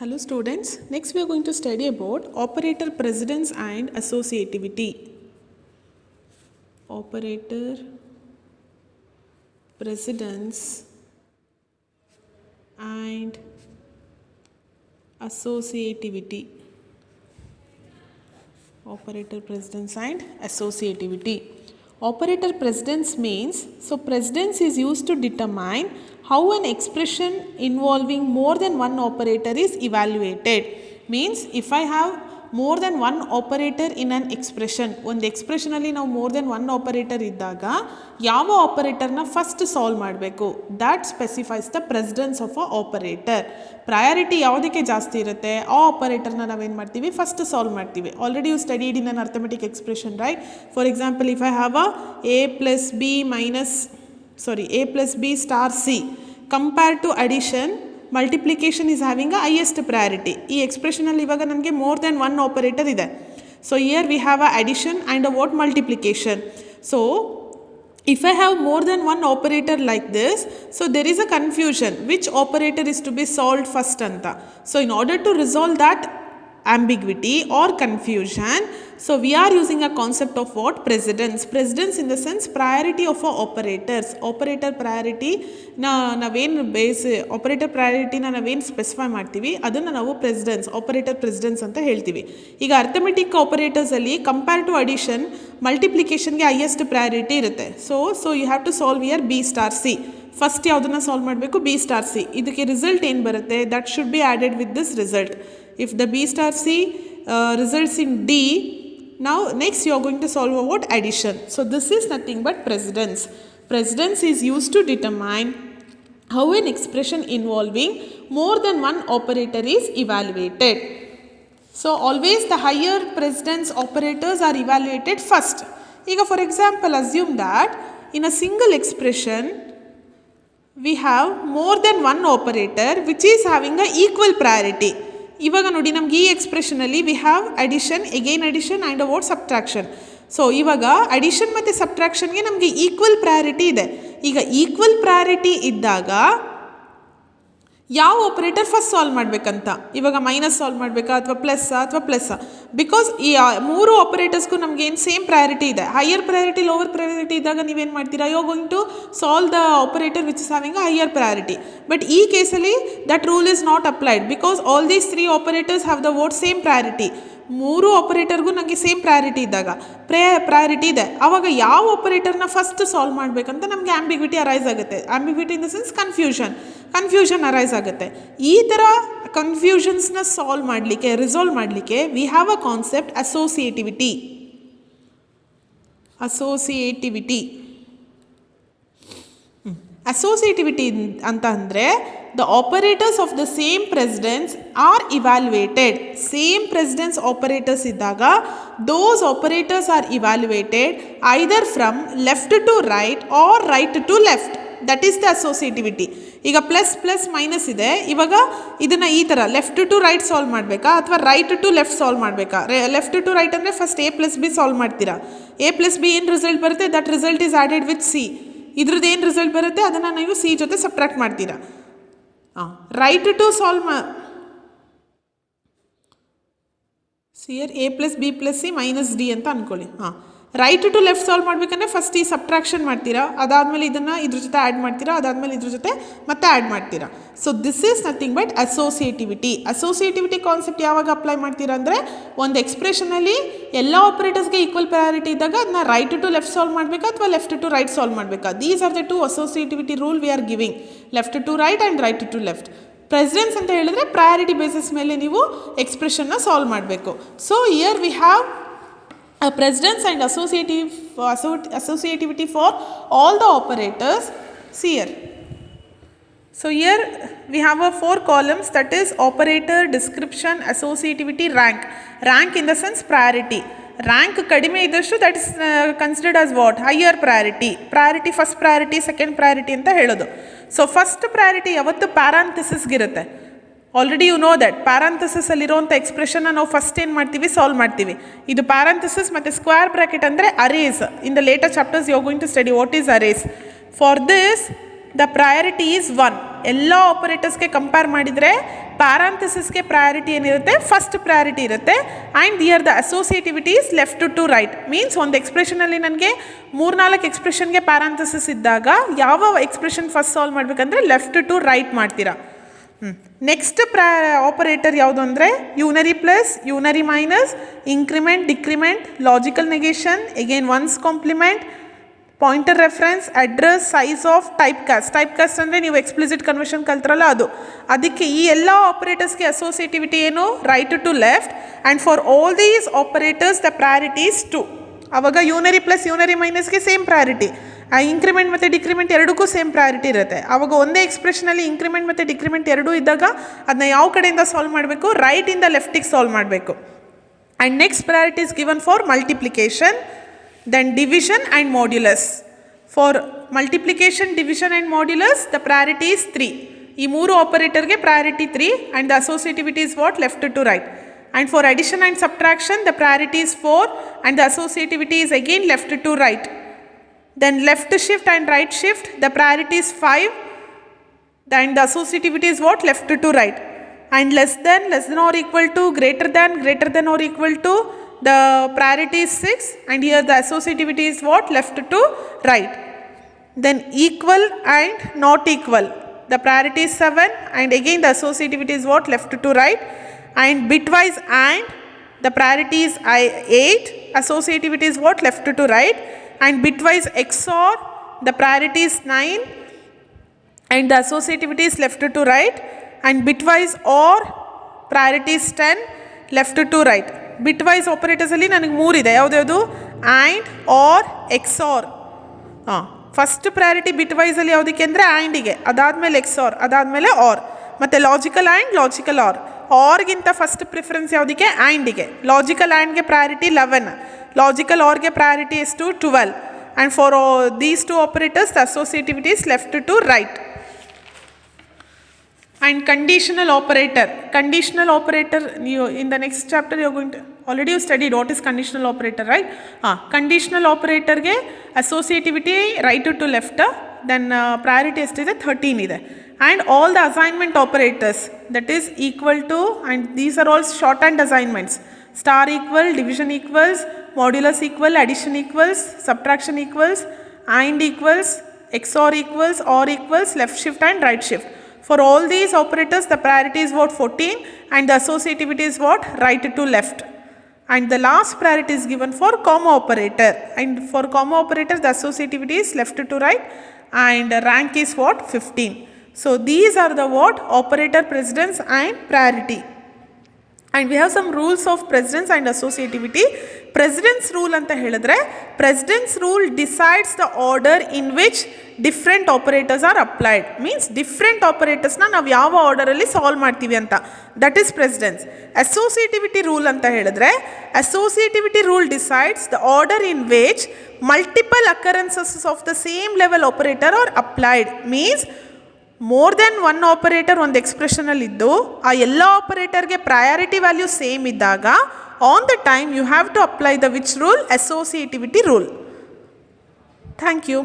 Hello students, next we are going to study about operator precedence and associativity. Operator precedence and associativity. Operator precedence and associativity. Operator precedence means, precedence is used to determine how an expression involving more than one operator is evaluated. Means if I have more than one operator in an expression, ಒಂದು ಎಕ್ಸ್ಪ್ರೆಷನಲ್ಲಿ ನಾವು more than one operator ಇದ್ದಾಗ ಯಾವ ಆಪರೇಟರ್ನ first solve ಮಾಡಬೇಕು, that specifies the precedence of a operator. Priority ಯಾವುದಕ್ಕೆ ಜಾಸ್ತಿ ಇರುತ್ತೆ ಆ ಆಪರೇಟರ್ನ ನಾವೇನು ಮಾಡ್ತೀವಿ ಫಸ್ಟ್ ಸಾಲ್ವ್ ಮಾಡ್ತೀವಿ. Already you studied in an arithmetic expression, right? For example, if I have a plus b star c compared to addition, multiplication is having a highest priority. ಈ ಎಕ್ಸ್ಪ್ರೆಷನಲ್ಲಿ ಇವಾಗ ನನಗೆ ಮೋರ್ ದೆನ್ ಒನ್ ಆಪರೇಟರ್ ಇದೆ. So here we have a addition and uh what multiplication. So if I have more than one operator like this, so there is a confusion which operator is to be solved first anta. So in order to resolve that ambiguity or confusion, so we are using a concept of what? Precedence. Precedence in the sense priority of our operators. Operator priority ನಾವೇನು base operator ಪ್ರಯಾರಿಟಿನ ನಾವೇನು specify ಮಾಡ್ತೀವಿ ಅದನ್ನು ನಾವು precedence, operator precedence ಅಂತ ಹೇಳ್ತೀವಿ. ಈಗ arithmetic ಆಪರೇಟರ್ಸಲ್ಲಿ compare to addition, ಮಲ್ಟಿಪ್ಲಿಕೇಶನ್ಗೆ ಹೈಯೆಸ್ಟ್ ಪ್ರಯಾರಿಟಿ ಇರುತ್ತೆ. So you have to solve here B star C. First ಯಾವುದನ್ನು ಸಾಲ್ವ್ ಮಾಡಬೇಕು? B star C. ಇದಕ್ಕೆ ರಿಸಲ್ಟ್ ಏನು ಬರುತ್ತೆ? That should be added with this result. If the B star C results in D, now next you are going to solve about addition. So this is nothing but precedence. Precedence is used to determine how an expression involving more than one operator is evaluated. So always the higher precedence operators are evaluated first. Ega for example, assume that in a single expression we have more than one operator which is having a equal priority. ಇವಾಗ ನೋಡಿ, ನಮ್ಗೆ ಈ ಎಕ್ಸ್ಪ್ರೆಷನಲ್ಲಿ we have addition, again addition and uh what subtraction. So ಇವಾಗ addition ಮತ್ತು ಸಬ್ಟ್ರಾಕ್ಷನ್ಗೆ ನಮಗೆ equal priority ಇದೆ. ಈಗ ಈಕ್ವಲ್ ಪ್ರಯಾರಿಟಿ ಇದ್ದಾಗ ಯಾವ ಆಪರೇಟರ್ ಫಸ್ಟ್ ಸಾಲ್ವ್ ಮಾಡಬೇಕಂತ, ಇವಾಗ ಮೈನಸ್ ಸಾಲ್ವ್ ಮಾಡಬೇಕಾ ಅಥವಾ ಪ್ಲಸ್ಸಾ? ಬಿಕಾಸ್ ಈ ಮೂರು ಆಪರೇಟರ್ಸ್ಗೂ ನಮ್ಗೆ ಏನು ಸೇಮ್ ಪ್ರಯಾರಿಟಿ ಇದೆ. ಹೈಯರ್ ಪ್ರಯಾರಿಟಿ, ಲೋವರ್ ಪ್ರಯಾರಿಟಿ ಇದ್ದಾಗ ನೀವೇನು ಮಾಡ್ತೀರಾ? You are going to solve the operator which is having a higher priority. But ಈ ಕೇಸಲ್ಲಿ that rule is not applied because all these three operators have the what same priority. ಮೂರು ಆಪರೇಟರ್ಗೂ ನನಗೆ same priority ಇದ್ದಾಗ priority ಇದೆ, ಆವಾಗ ಯಾವ ಆಪರೇಟರ್ನ ಫಸ್ಟ್ ಸಾಲ್ವ್ ಮಾಡಬೇಕಂತ ನಮಗೆ ಆಂಬಿಗ್ವಿಟಿ ಅರೈಸ್ ಆಗುತ್ತೆ. Ambiguity in the sense confusion arise ಆಗುತ್ತೆ. ಈ ಥರ ಕನ್ಫ್ಯೂಷನ್ಸ್ನ ಸಾಲ್ವ್ ಮಾಡಲಿಕ್ಕೆ, ರಿಸಾಲ್ವ್ ಮಾಡಲಿಕ್ಕೆ ವಿ ಹ್ಯಾವ್ ಅ ಕಾನ್ಸೆಪ್ಟ್ ಅಸೋಸಿಯೇಟಿವಿಟಿ. ಅಸೋಸಿಯೇಟಿವಿಟಿ ಅಂತ ಅಂದರೆ the operators of the same precedence are evaluated. Same precedence operators iddaga those operators are evaluated either from left to right or right to left. That is the associativity. ಈಗ plus minus ಇದೆ, ಇವಾಗ ಇದನ್ನು ಈ ಥರ left to right solve ಮಾಡಬೇಕಾ ಅಥವಾ right to left solve ಮಾಡಬೇಕಾ? Left to right ಅಂದರೆ first a plus be solve ಮಾಡ್ತೀರಾ. a ಪ್ಲಸ್ ಬಿ ಏನು ರಿಸಲ್ಟ್ ಬರುತ್ತೆ? That result is added with C. ಇದ್ರದ್ದು ಏನು ರಿಸಲ್ಟ್ ಬರುತ್ತೆ ಅದನ್ನು ನೀವು ಸಿ ಜೊತೆ ಸಬ್ಟ್ರಾಕ್ಟ್ ಮಾಡ್ತೀರಾ. ರೈಟ್ ಟು ಸಾಲ್ವ್ ಸಿಯರ್ A plus B plus C minus D ಅಂತ ಅಂದ್ಕೊಳ್ಳಿ. ರೈಟ್ ಟು ಲೆಫ್ಟ್ ಸಾಲ್ವ್ ಮಾಡಬೇಕಂದ್ರೆ ಫಸ್ಟ್ ಈ ಸಬ್ಟ್ರಾಕ್ಷನ್ ಮಾಡ್ತೀರಾ, ಅದಾದಮೇಲೆ ಇದನ್ನು ಇದ್ರ ಜೊತೆ ಆ್ಯಡ್ ಮಾಡ್ತೀರಾ, ಅದಾದಮೇಲೆ ಇದ್ರ ಜೊತೆ ಮತ್ತೆ ಆ್ಯಡ್ ಮಾಡ್ತೀರಾ. So this is nothing but associativity. Associativity concept ಯಾವಾಗ ಅಪ್ಲೈ ಮಾಡ್ತೀರಾ ಅಂದರೆ ಒಂದು ಎಕ್ಸ್ಪ್ರೆಷನಲ್ಲಿ ಎಲ್ಲ ಆಪರೇಟರ್ಸ್ಗೆ ಈಕ್ವಲ್ ಪ್ರಯಾರಿಟಿ ಇದ್ದಾಗ ಅದನ್ನ ರೈಟ್ ಟು ಲೆಫ್ಟ್ ಸಾಲ್ವ್ ಮಾಡಬೇಕಾ ಅಥವಾ ಲೆಫ್ಟ್ ಟು ರೈಟ್ ಸಾಲ್ವ್ ಮಾಡಬೇಕಾ? These are the two associativity rule we are giving, left to right and right to left. Precedence ಅಂತ ಹೇಳಿದ್ರೆ ಪ್ರಯಾರಿಟಿ ಬೇಸಿಸ್ ಮೇಲೆ ನೀವು ಎಕ್ಸ್ಪ್ರೆಷನ್ನ ಸಾಲ್ವ್ ಮಾಡಬೇಕು. So here we have a precedence and associativity for all the operators. See here. So here we have a 4 columns, that is operator, description, associativity, rank. Rank in the sense priority. Rank kadime idashtu that is considered as what? Higher priority. Priority, first priority, second priority anta helodu. So first priority yavattu parenthesis girutte. Already you know that ಪ್ಯಾರಂಥಸಿಸಲ್ಲಿರುವಂಥ ಎಕ್ಸ್ಪ್ರೆಷನ್ನ ನಾವು first ಏನು ಮಾಡ್ತೀವಿ? Solve ಮಾಡ್ತೀವಿ. ಇದು parenthesis ಮತ್ತು square bracket ಅಂದರೆ arrays. In the later chapters you are going to study what is arrays. For this the priority is 1. ಎಲ್ಲ ಆಪರೇಟರ್ಸ್ಗೆ ಕಂಪೇರ್ ಮಾಡಿದರೆ ಪ್ಯಾರಾಂಥಸಿಸ್ಗೆ ಪ್ರಯಾರಿಟಿ ಏನಿರುತ್ತೆ, ಫಸ್ಟ್ ಪ್ರಯಾರಿಟಿ ಇರುತ್ತೆ. And here the associativity is left to right. Means ಒಂದು ಎಕ್ಸ್ಪ್ರೆಷನಲ್ಲಿ ನನಗೆ 3-4 ಎಕ್ಸ್ಪ್ರೆಷನ್ಗೆ ಪ್ಯಾರಾಂಥಸಿಸ್ ಇದ್ದಾಗ ಯಾವ ಎಕ್ಸ್ಪ್ರೆಷನ್ ಫಸ್ಟ್ ಸಾಲ್ವ್ ಮಾಡಬೇಕಂದ್ರೆ ಲೆಫ್ಟ್ ಟು ರೈಟ್ ಮಾಡ್ತೀರಾ. ನೆಕ್ಸ್ಟ್ ಆಪರೇಟರ್ ಯಾವುದು ಅಂದರೆ unary plus, unary minus, increment, decrement, logical negation, again ones complement, pointer reference, address, size of, type cast. Type cast ಅಂದರೆ ನೀವು ಎಕ್ಸ್ಪ್ಲಿಸಿಟ್ ಕನ್ವರ್ಷನ್ ಕಲ್ತ್ರಲ್ಲ ಅದು. ಅದಕ್ಕೆ ಈ ಎಲ್ಲ ಆಪರೇಟರ್ಸ್ಗೆ ಅಸೋಸಿಯೇಟಿವಿಟಿ ಏನು, right to left. And for all these operators the priority is 2. ಆವಾಗ unary plus unary ಮೈನಸ್ಗೆ ಸೇಮ್ ಪ್ರಯಾರಿಟಿ, ಆ ಇಂಕ್ರಿಮೆಂಟ್ ಮತ್ತು ಡಿಕ್ರಿಮೆಂಟ್ ಎರಡಕ್ಕೂ ಸೇಮ್ ಪ್ರಯಾರಿಟಿ ಇರುತ್ತೆ. ಆವಾಗ ಒಂದೇ ಎಕ್ಸ್ಪ್ರೆಷನಲ್ಲಿ ಇಂಕ್ರಿಮೆಂಟ್ ಮತ್ತು ಡಿಕ್ರಿಮೆಂಟ್ ಎರಡೂ ಇದ್ದಾಗ ಅದನ್ನ ಯಾವ ಕಡೆಯಿಂದ ಸಾಲ್ವ್ ಮಾಡಬೇಕು, ರೈಟಿಂದ ಲೆಫ್ಟಿಗೆ ಸಾಲ್ವ್ ಮಾಡಬೇಕು. And next priority is given for multiplication, then division and modulus. For multiplication, division and modulus the priority is 3. ಈ 3 ಆಪರೇಟರ್ಗೆ priority 3 and the associativity is what, left to right. And for addition and subtraction the priority is 4 and the associativity is again left to right. Then left shift and right shift the priority is 5 and the associativity is what, left to right. And less than or equal to, greater than or equal to, the priority is 6 and here the associativity is what, left to right. Then equal and not equal, the priority is 7 and again the associativity is what, left to right. And bitwise and the priority is 8, associativity is what, left to right. And bitwise XOR the priority is 9 and the associativity is left to right. And bitwise OR priority is 10, left to right. Bitwise operators ಅಲ್ಲಿ ನನಗೆ 3 ಇದೆ, ಯಾವುದು AND OR XOR. First priority ಬಿಟ್ವೈಸಲ್ಲಿ ಯಾವುದಕ್ಕೆ ಅಂದರೆ ಆ್ಯಂಡಿಗೆ, ಅದಾದಮೇಲೆ XOR, ಅದಾದಮೇಲೆ OR, ಮತ್ತು ಲಾಜಿಕಲ್ ಆ್ಯಂಡ್ ಲಾಜಿಕಲ್ OR. ಆರ್ಗಿಂತ ಫಸ್ಟ್ ಪ್ರಿಫರೆನ್ಸ್ ಯಾವುದಕ್ಕೆ, ಆ್ಯಂಡಿಗೆ. ಲಾಜಿಕಲ್ ಆ್ಯಂಡ್ಗೆ ಪ್ರಯಾರಿಟಿ 11, ಲಾಜಿಕಲ್ ಆರ್ಗೆ ಪ್ರಯಾರಿಟಿ ಎಷ್ಟು 12. And for these 2 operators the associativity is left to right. And conditional operator. Conditional operator ನೀವು in the next chapter you going to already you studied what is conditional operator, right? Conditional ಆಪರೇಟರ್ಗೆ associativity right to left, then priority ಎಷ್ಟಿದೆ 13 ಇದೆ. And all the assignment operators, that is equal to, and these are all shorthand assignments, star equal, division equals, modulus equal, addition equals, subtraction equals, and equals, XOR equals, OR equals, left shift and right shift. For all these operators the priority is what, 14 and the associativity is what, right to left. And the last priority is given for comma operator, and for comma operator the associativity is left to right and rank is what, 15. So these are the what, operator precedence and priority. And we have some rules of precedence and associativity. Precedence rule anta helidre, precedence rule decides the order in which different operators are applied. Means different operators na ನಾವು ಯಾವ order ಅಲ್ಲಿ solve ಮಾಡ್ತೀವಿ ಅಂತ, that is precedence. Associativity rule anta helidre, associativity rule decides the order in which multiple occurrences of the same level operator are applied. Means more than 1 operator ಒಂದು ಎಕ್ಸ್ಪ್ರೆಷನಲ್ಲಿದ್ದು ಆ ಎಲ್ಲ ಆಪರೇಟರ್ಗೆ ಪ್ರಯಾರಿಟಿ ವ್ಯಾಲ್ಯೂ ಸೇಮ್ ಇದ್ದಾಗ on the time you have to apply the which rule, associativity rule. Thank you.